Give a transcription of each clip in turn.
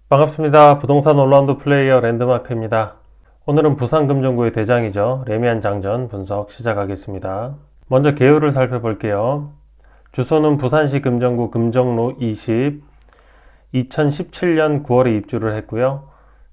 반갑습니다. 부동산 올라운드 플레이어 랜드마크입니다. 오늘은 부산금정구의 대장이죠. 레미안 장전 분석 시작하겠습니다. 먼저 개요를 살펴볼게요. 주소는 부산시 금정구 금정로 20, 2017년 9월에 입주를 했고요.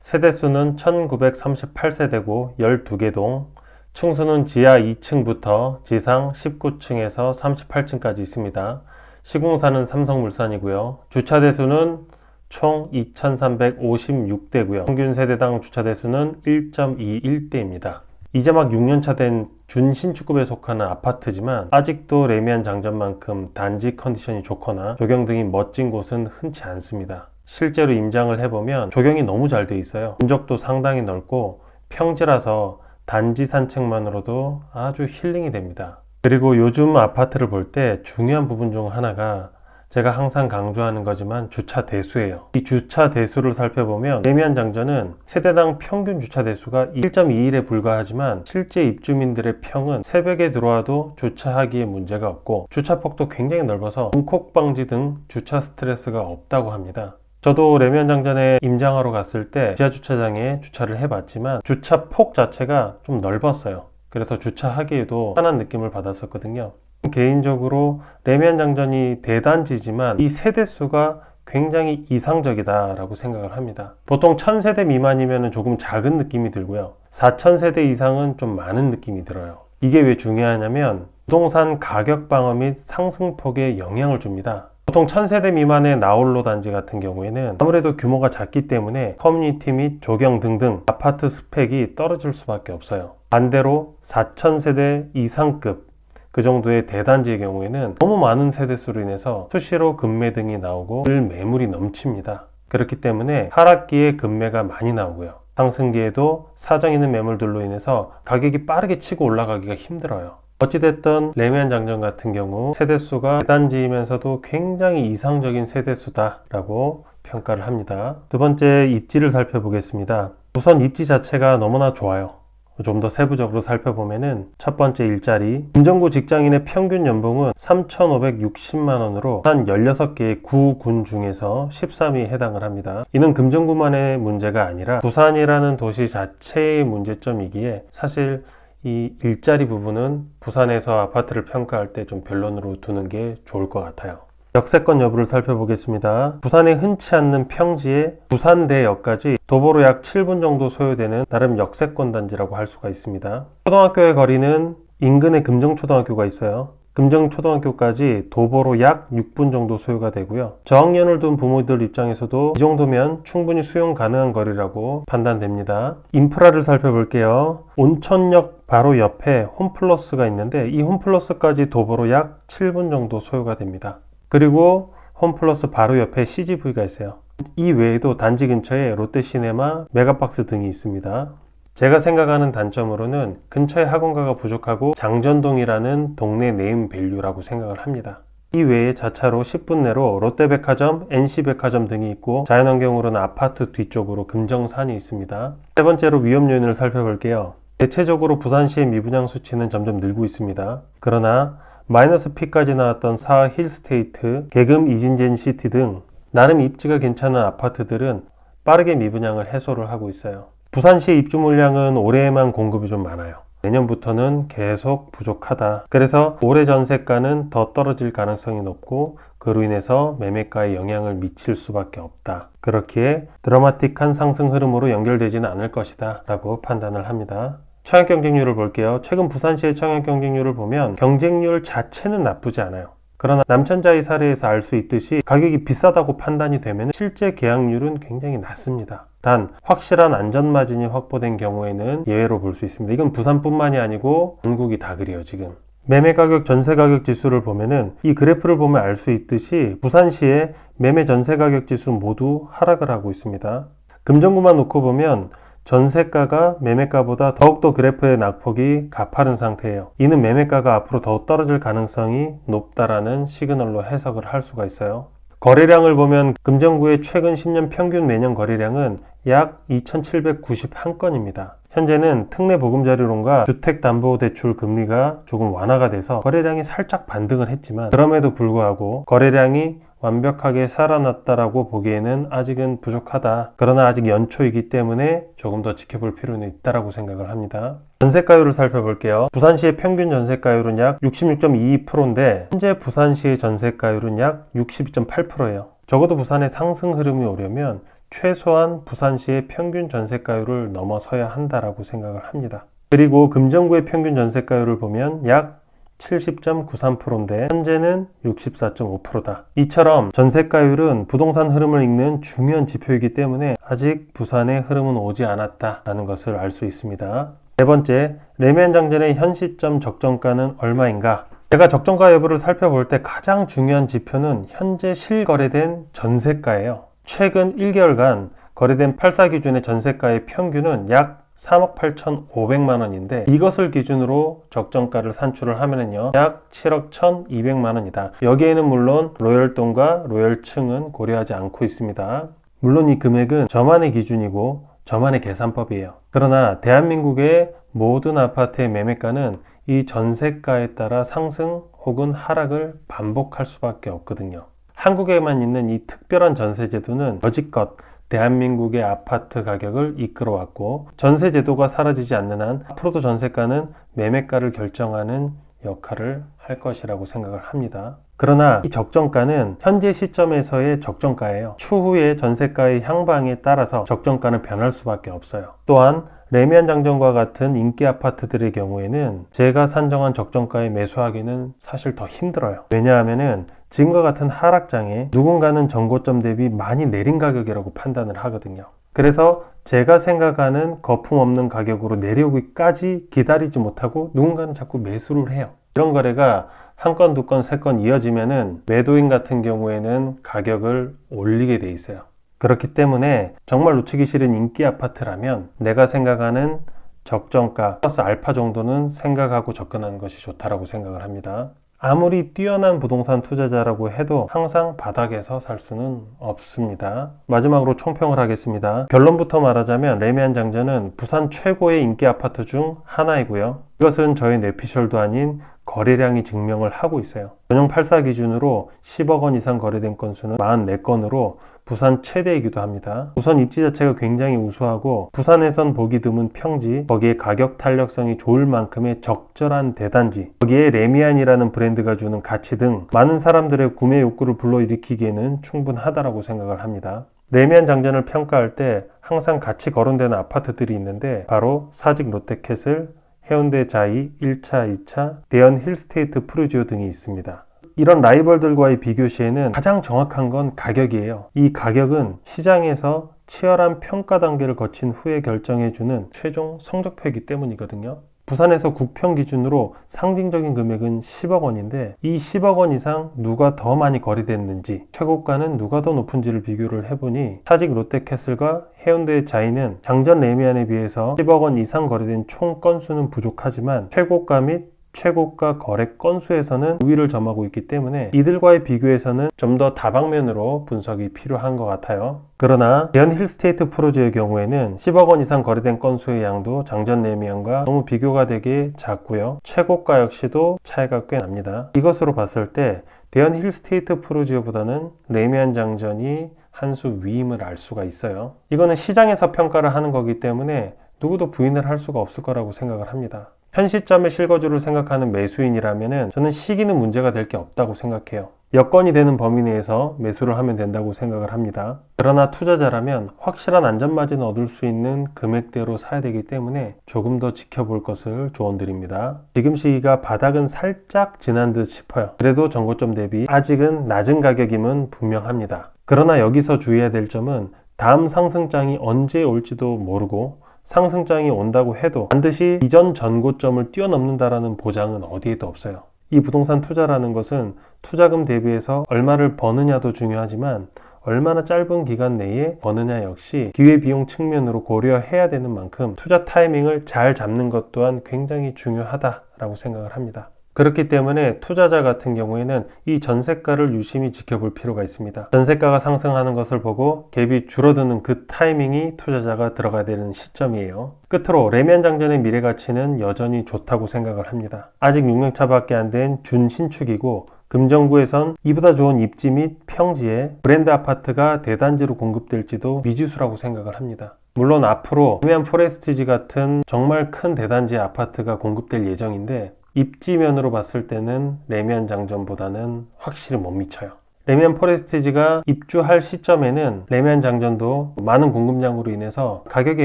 세대수는 1938세대고 12개 동, 층수는 지하 2층부터 지상 19층에서 38층까지 있습니다. 시공사는 삼성물산이고요. 주차대수는 총 2356대고요. 평균 세대당 주차대수는 1.21대입니다. 이제 막 6년차 된 준신축급에 속하는 아파트지만 아직도 레미안 장전만큼 단지 컨디션이 좋거나 조경 등이 멋진 곳은 흔치 않습니다. 실제로 임장을 해보면 조경이 너무 잘 돼 있어요. 면적도 상당히 넓고 평지라서 단지 산책만으로도 아주 힐링이 됩니다. 그리고 요즘 아파트를 볼 때 중요한 부분 중 하나가 제가 항상 강조하는 거지만 주차 대수예요. 이 주차 대수를 살펴보면 레미안 장전은 세대당 평균 주차 대수가 1.21에 불과하지만 실제 입주민들의 평은 새벽에 들어와도 주차하기에 문제가 없고 주차폭도 굉장히 넓어서 문콕 방지 등 주차 스트레스가 없다고 합니다. 저도 레미안 장전에 임장하러 갔을 때 지하 주차장에 주차를 해봤지만 주차폭 자체가 좀 넓었어요. 그래서 주차하기에도 편한 느낌을 받았었거든요. 개인적으로 레미안 장전이 대단지지만 이 세대수가 굉장히 이상적이다 라고 생각을 합니다. 보통 1000세대 미만이면 조금 작은 느낌이 들고요. 4000세대 이상은 좀 많은 느낌이 들어요. 이게 왜 중요하냐면 부동산 가격 방어 및 상승폭에 영향을 줍니다. 보통 1000세대 미만의 나홀로 단지 같은 경우에는 아무래도 규모가 작기 때문에 커뮤니티 및 조경 등등 아파트 스펙이 떨어질 수밖에 없어요. 반대로 4000세대 이상급 그 정도의 대단지의 경우에는 너무 많은 세대수로 인해서 수시로 급매 등이 나오고 늘 매물이 넘칩니다. 그렇기 때문에 하락기에 급매가 많이 나오고요. 상승기에도 사정 있는 매물들로 인해서 가격이 빠르게 치고 올라가기가 힘들어요. 어찌됐든 레미안 장전 같은 경우 세대수가 대단지이면서도 굉장히 이상적인 세대수다라고 평가를 합니다. 두 번째, 입지를 살펴보겠습니다. 우선 입지 자체가 너무나 좋아요. 좀 더 세부적으로 살펴보면은 첫 번째 일자리, 금정구 직장인의 평균 연봉은 3,560만원으로 한 16개의 구군 중에서 13위에 해당을 합니다. 이는 금정구만의 문제가 아니라 부산이라는 도시 자체의 문제점이기에 사실 이 일자리 부분은 부산에서 아파트를 평가할 때 좀 변론으로 두는 게 좋을 것 같아요. 역세권 여부를 살펴보겠습니다. 부산에 흔치 않는 평지에 부산대역까지 도보로 약 7분 정도 소요되는 나름 역세권 단지라고 할 수가 있습니다. 초등학교의 거리는 인근에 금정초등학교가 있어요. 금정초등학교까지 도보로 약 6분 정도 소요가 되고요. 저학년을 둔 부모들 입장에서도 이 정도면 충분히 수용 가능한 거리라고 판단됩니다. 인프라를 살펴볼게요. 온천역 바로 옆에 홈플러스가 있는데 이 홈플러스까지 도보로 약 7분 정도 소요가 됩니다. 그리고 홈플러스 바로 옆에 CGV가 있어요. 이 외에도 단지 근처에 롯데시네마, 메가박스 등이 있습니다. 제가 생각하는 단점으로는 근처에 학원가가 부족하고 장전동이라는 동네 네임밸류라고 생각을 합니다. 이 외에 자차로 10분 내로 롯데백화점, NC백화점 등이 있고 자연환경으로는 아파트 뒤쪽으로 금정산이 있습니다. 세 번째로 위험 요인을 살펴볼게요. 대체적으로 부산시의 미분양 수치는 점점 늘고 있습니다. 그러나 마이너스 P까지 나왔던 사하 힐스테이트, 계금 이진젠시티 등 나름 입지가 괜찮은 아파트들은 빠르게 미분양을 해소를 하고 있어요. 부산시의 입주 물량은 올해에만 공급이 좀 많아요. 내년부터는 계속 부족하다. 그래서 올해 전세가는 더 떨어질 가능성이 높고 그로 인해서 매매가에 영향을 미칠 수밖에 없다. 그렇기에 드라마틱한 상승 흐름으로 연결되지는 않을 것이다 라고 판단을 합니다. 청약 경쟁률을 볼게요. 최근 부산시의 청약 경쟁률을 보면 경쟁률 자체는 나쁘지 않아요. 그러나 남천자의 사례에서 알 수 있듯이 가격이 비싸다고 판단이 되면 실제 계약률은 굉장히 낮습니다. 단 확실한 안전마진이 확보된 경우에는 예외로 볼 수 있습니다. 이건 부산뿐만이 아니고 전국이 다 그래요 지금. 매매가격, 전세가격 지수를 보면은 이 그래프를 보면 알 수 있듯이 부산시의 매매 전세가격 지수 모두 하락을 하고 있습니다. 금정구만 놓고 보면 전세가가 매매가보다 더욱더 그래프의 낙폭이 가파른 상태예요. 이는 매매가가 앞으로 더 떨어질 가능성이 높다라는 시그널로 해석을 할 수가 있어요. 거래량을 보면 금정구의 최근 10년 평균 매년 거래량은 약 2,791건입니다. 현재는 특례 보금자리론과 주택담보대출 금리가 조금 완화가 돼서 거래량이 살짝 반등을 했지만 그럼에도 불구하고 거래량이 완벽하게 살아났다라고 보기에는 아직은 부족하다. 그러나 아직 연초이기 때문에 조금 더 지켜볼 필요는 있다라고 생각을 합니다. 전세가율을 살펴볼게요. 부산시의 평균 전세가율은 약 66.22%인데 현재 부산시의 전세가율은 약 62.8%예요. 적어도 부산의 상승 흐름이 오려면 최소한 부산시의 평균 전세가율을 넘어서야 한다라고 생각을 합니다. 그리고 금정구의 평균 전세가율을 보면 약 70.93%인데 현재는 64.5%다. 이처럼 전세가율은 부동산 흐름을 읽는 중요한 지표이기 때문에 아직 부산의 흐름은 오지 않았다라는 것을 알 수 있습니다. 네 번째, 레미안 장전의 현 시점 적정가는 얼마인가? 제가 적정가 여부를 살펴볼 때 가장 중요한 지표는 현재 실거래된 전세가예요. 최근 1개월간 거래된 84 기준의 전세가의 평균은 약 3억 8,500만 원인데 이것을 기준으로 적정가를 산출을 하면은요 약 7억 1,200만 원이다. 여기에는 물론 로열동과 로열층은 고려하지 않고 있습니다. 물론 이 금액은 저만의 기준이고 저만의 계산법이에요. 그러나 대한민국의 모든 아파트의 매매가는 이 전세가에 따라 상승 혹은 하락을 반복할 수밖에 없거든요. 한국에만 있는 이 특별한 전세제도는 여지껏 대한민국의 아파트 가격을 이끌어왔고 전세제도가 사라지지 않는 한 앞으로도 전세가는 매매가를 결정하는 역할을 할 것이라고 생각을 합니다. 그러나 이 적정가는 현재 시점에서의 적정가예요. 추후의 전세가의 향방에 따라서 적정가는 변할 수밖에 없어요. 또한 레미안 장전과 같은 인기 아파트들의 경우에는 제가 산정한 적정가에 매수하기는 사실 더 힘들어요. 왜냐하면은 지금과 같은 하락장에 누군가는 전고점 대비 많이 내린 가격이라고 판단을 하거든요. 그래서 제가 생각하는 거품 없는 가격으로 내려오기까지 기다리지 못하고 누군가는 자꾸 매수를 해요. 이런 거래가 한 건, 두 건, 세 건 이어지면은 매도인 같은 경우에는 가격을 올리게 돼 있어요. 그렇기 때문에 정말 놓치기 싫은 인기 아파트라면 내가 생각하는 적정가 플러스 알파 정도는 생각하고 접근하는 것이 좋다라고 생각을 합니다. 아무리 뛰어난 부동산 투자자라고 해도 항상 바닥에서 살 수는 없습니다. 마지막으로 총평을 하겠습니다. 결론부터 말하자면 레미안 장전은 부산 최고의 인기 아파트 중 하나이고요. 이것은 저의 뇌피셜도 아닌 거래량이 증명을 하고 있어요. 전용 84 기준으로 10억 원 이상 거래된 건수는 44건으로 부산 최대이기도 합니다. 우선 입지 자체가 굉장히 우수하고 부산에선 보기 드문 평지, 거기에 가격 탄력성이 좋을 만큼의 적절한 대단지, 거기에 레미안이라는 브랜드가 주는 가치 등 많은 사람들의 구매 욕구를 불러일으키기에는 충분하다고 생각을 합니다. 레미안 장전을 평가할 때 항상 같이 거론되는 아파트들이 있는데 바로 사직 롯데캐슬, 해운대 자이, 1차, 2차, 대연 힐스테이트 프루지오 등이 있습니다. 이런 라이벌들과의 비교 시에는 가장 정확한 건 가격이에요. 이 가격은 시장에서 치열한 평가 단계를 거친 후에 결정해주는 최종 성적표이기 때문이거든요. 부산에서 국평 기준으로 상징적인 금액은 10억 원인데 이 10억 원 이상 누가 더 많이 거래됐는지 최고가는 누가 더 높은지를 비교를 해보니 사직 롯데캐슬과 해운대 자이는 장전 레미안에 비해서 10억 원 이상 거래된 총 건수는 부족하지만 최고가 및 최고가 거래 건수에서는 우위를 점하고 있기 때문에 이들과의 비교에서는 좀 더 다방면으로 분석이 필요한 것 같아요. 그러나 대연 힐스테이트 프로지의 경우에는 10억 원 이상 거래된 건수의 양도 장전 레미안과 너무 비교가 되게 작고요. 최고가 역시도 차이가 꽤 납니다. 이것으로 봤을 때 대연 힐스테이트 프로지오보다는 레미안 장전이 한 수 위임을 알 수가 있어요. 이거는 시장에서 평가를 하는 거기 때문에 누구도 부인을 할 수가 없을 거라고 생각을 합니다. 현 시점의 실거주를 생각하는 매수인이라면 저는 시기는 문제가 될 게 없다고 생각해요. 여건이 되는 범위 내에서 매수를 하면 된다고 생각을 합니다. 그러나 투자자라면 확실한 안전마진을 얻을 수 있는 금액대로 사야 되기 때문에 조금 더 지켜볼 것을 조언드립니다. 지금 시기가 바닥은 살짝 지난 듯 싶어요. 그래도 전고점 대비 아직은 낮은 가격임은 분명합니다. 그러나 여기서 주의해야 될 점은 다음 상승장이 언제 올지도 모르고 상승장이 온다고 해도 반드시 이전 전고점을 뛰어넘는다라는 보장은 어디에도 없어요. 이 부동산 투자라는 것은 투자금 대비해서 얼마를 버느냐도 중요하지만 얼마나 짧은 기간 내에 버느냐 역시 기회비용 측면으로 고려해야 되는 만큼 투자 타이밍을 잘 잡는 것 또한 굉장히 중요하다라고 생각을 합니다. 그렇기 때문에 투자자 같은 경우에는 이 전세가를 유심히 지켜볼 필요가 있습니다. 전세가가 상승하는 것을 보고 갭이 줄어드는 그 타이밍이 투자자가 들어가야 되는 시점이에요. 끝으로 레미안 장전의 미래 가치는 여전히 좋다고 생각을 합니다. 아직 6년차밖에 안 된 준신축이고 금정구에선 이보다 좋은 입지 및 평지에 브랜드 아파트가 대단지로 공급될지도 미지수라고 생각을 합니다. 물론 앞으로 레미안 포레스티지 같은 정말 큰 대단지 아파트가 공급될 예정인데 입지면으로 봤을 때는 레미안 장전보다는 확실히 못 미쳐요. 레미안 포레스티지가 입주할 시점에는 레미안 장전도 많은 공급량으로 인해서 가격에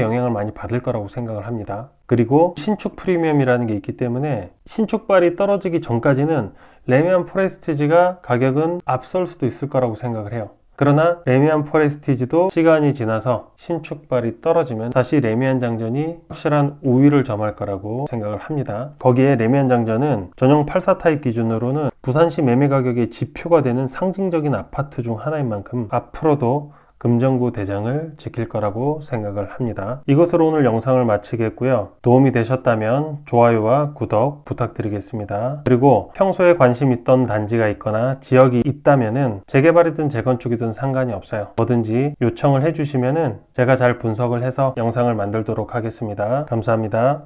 영향을 많이 받을 거라고 생각을 합니다. 그리고 신축 프리미엄이라는 게 있기 때문에 신축발이 떨어지기 전까지는 레미안 포레스티지가 가격은 앞설 수도 있을 거라고 생각을 해요. 그러나 레미안 포레스티지도 시간이 지나서 신축발이 떨어지면 다시 레미안 장전이 확실한 우위를 점할 거라고 생각을 합니다. 거기에 레미안 장전은 전용 84 타입 기준으로는 부산시 매매 가격의 지표가 되는 상징적인 아파트 중 하나인 만큼 앞으로도 금정구 대장을 지킬 거라고 생각을 합니다. 이것으로 오늘 영상을 마치겠고요. 도움이 되셨다면 좋아요와 구독 부탁드리겠습니다. 그리고 평소에 관심 있던 단지가 있거나 지역이 있다면은 재개발이든 재건축이든 상관이 없어요. 뭐든지 요청을 해주시면은 제가 잘 분석을 해서 영상을 만들도록 하겠습니다. 감사합니다.